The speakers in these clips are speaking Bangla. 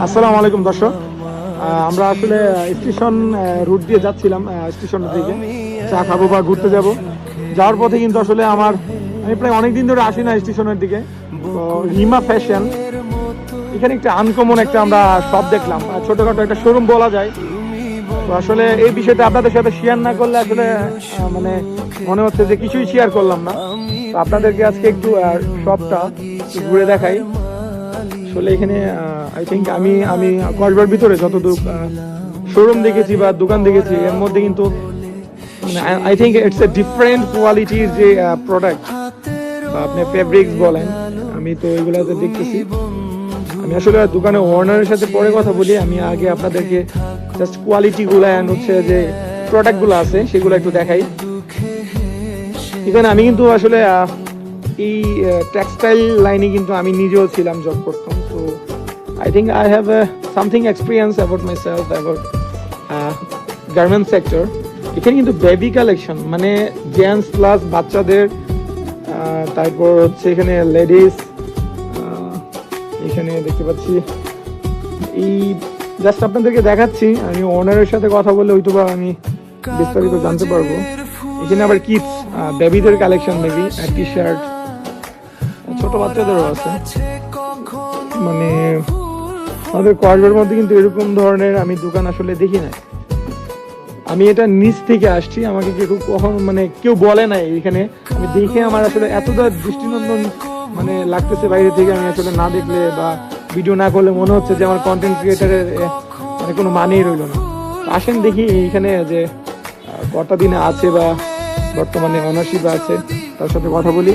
আসসালামু আলাইকুম দর্শক, আমরা আসলে স্টেশন রুট দিয়ে যাচ্ছিলাম স্টেশনের দিকে চা খাবো বা ঘুরতে যাব। যাওয়ার পথে কিন্তু আসলে আমি প্রায় অনেক দিন ধরে আসি না স্টেশনের দিকে। তো রিমা ফ্যাশন, এখানে একটা আনকমন একটা আমরা শপ দেখলাম, ছোটখাটো একটা শোরুম বলা যায়। তো আসলে এই বিষয়টা আপনাদের সাথে শেয়ার না করলে আসলে মানে মনে হচ্ছে যে কিছুই শেয়ার করলাম না। তো আপনাদেরকে আজকে একটু শপটা ঘুরে দেখাই। আসলে এখানে আই থিঙ্ক আমি আমি কসবার ভিতরে যতদূর শোরুম দেখেছি বা দোকান দেখেছি, এর মধ্যে কিন্তু I think it's a different কোয়ালিটির যে প্রোডাক্ট বা আপনি ফেব্রিক্স বলেন, আমি তো এগুলাতে দেখতেছি। আমি আসলে দোকানে ওনারের সাথে পরে কথা বলি, আমি আগে আপনাদেরকে জাস্ট কোয়ালিটিগুলো অ্যান্ড হচ্ছে যে প্রোডাক্টগুলো আছে সেগুলো একটু দেখাই। এখানে আমি কিন্তু আসলে এই টেক্সটাইল লাইনে কিন্তু আমি নিজেও ছিলাম, জব করতাম। তো I think I have something experience about my self about garment sector. এখানে কিন্তু বেবি কালেকশন, মানে জেন্টস প্লাস বাচ্চাদের, তারপর হচ্ছে এখানে লেডিস, এখানে দেখতে পাচ্ছি। এই জাস্ট আপনাদেরকে দেখাচ্ছি, আমি ওনারের সাথে কথা বলে হয়তো বা আমি বিস্তারিত জানতে পারবো। এখানে আবার কিডস বেবিদের কালেকশন, মেবি টি শার্ট, ছোট বাচ্চাদেরও আছে। মানে আমাদের কসবার মধ্যে কিন্তু এরকম ধরনের আমি দোকান আসলে দেখি না। আমি এটা নিচ থেকে আসছি, আমাকে কেউ কখন মানে কেউ বলে নাই এখানে। আমি দেখে আমার আসলে এতটা দৃষ্টিনন্দন মানে লাগতেছে বাইরে থেকে। আমি আসলে না দেখলে বা ভিডিও না করলে মনে হচ্ছে যে আমার কন্টেন্ট ক্রিয়েটারের মানে কোনো মানেই রইল না। আসেন দেখি এইখানে যে কটা দিনে আছে বা বর্তমানে অনারশিপ আছে, তার সাথে কথা বলি।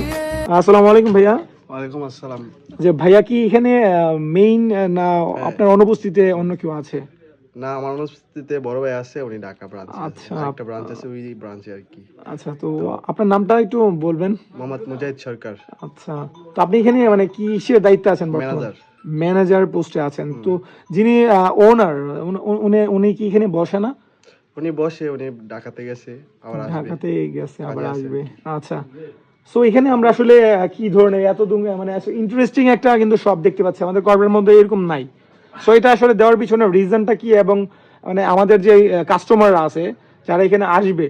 আসসালামু আলাইকুম ভাইয়া। ওয়ালাইকুম আসসালাম। যে ভাইয়া কি এখানে মেইন, না আপনার অনুপস্থিতিতে অন্য কেউ আছে? না, আমার অনুপস্থিতিতে বড় ভাই আছে, উনি ঢাকা ব্রাঞ্চে আছে। আচ্ছা, একটা ব্রাঞ্চ আছে, ওই ব্রাঞ্চে আর কি। আচ্ছা। তো আপনার নামটা একটু বলবেন? মোহাম্মদ মুজাহিদ সরকার, আচ্ছা। তো আপনি এখানে মানে কি কিসের দায়িত্বে আছেন বর্তমানে? ম্যানেজার। ম্যানেজার পোস্টে আছেন। তো যিনি ওনার, উনি উনি কি এখানে বসে না? উনি বসে, উনি ঢাকাতে গেছে, আবার আসবে। ঢাকাতে গেছে, আবার কাজে আছে আসবে। আর কি। আচ্ছা। সো এখানে আমরা আসলে কি ধরনের এত মানে ইন্টারেস্টিং একটা কিন্তু সব দেখতে পাচ্ছি, আমাদের কর্মের মধ্যে এরকম নাই। সো এটা আসলে দেওয়ার পিছনে রিজনটা কি, এবং মানে আমাদের যে কাস্টমাররা আছে যারা এখানে আসবে,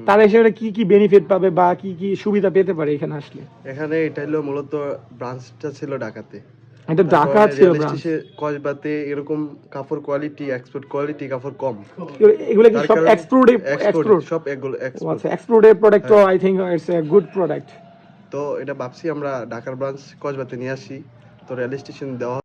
তারা এসে কি কি বেনিফিট পাবে বা কি কি সুবিধা পেতে পারে এখানে আসলে? এখানে এটা হলো মূলত ব্রাঞ্চটা ছিল ঢাকাতে। এটা ঢাকা ছিল ব্রাঞ্চ। কসবাতে এরকম কাপড় কোয়ালিটি, এক্সপোর্ট কোয়ালিটি কাপড় কম। এগুলো কি তার সব কারণে এক্সপোর্ট? এক্সপোর্ট সব এগুলো এক্সপোর্ট। আচ্ছা, এক্সপোর্টের প্রোডাক্ট। তো I think it's a good product. তো এটা ভাবছি আমরা ঢাকার ব্রাঞ্চ কসবাতে নিয়ে আসি, তো রেল স্টেশন দেওয়া